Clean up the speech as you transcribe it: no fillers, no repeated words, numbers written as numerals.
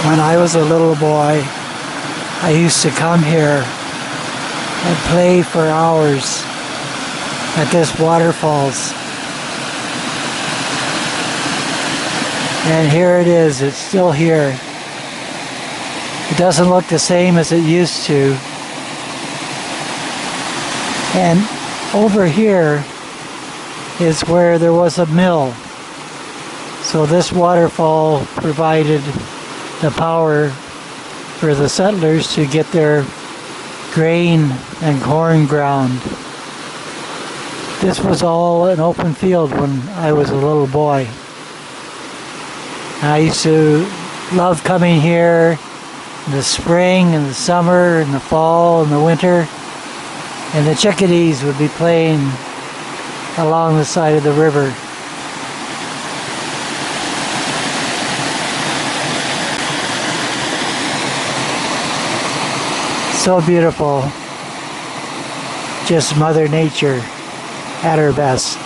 When I was a little boy, I used to come here and play for hours at this waterfalls. And here it is, it's still here. It doesn't look the same as it used to. And over here is where there was a mill. So this waterfall provided the power for the settlers to get their grain and corn ground. This was all an open field when I was a little boy. I used to love coming here in the spring and the summer and the fall and the winter, and the chickadees would be playing along the side of the river. So beautiful. Just Mother Nature at her best.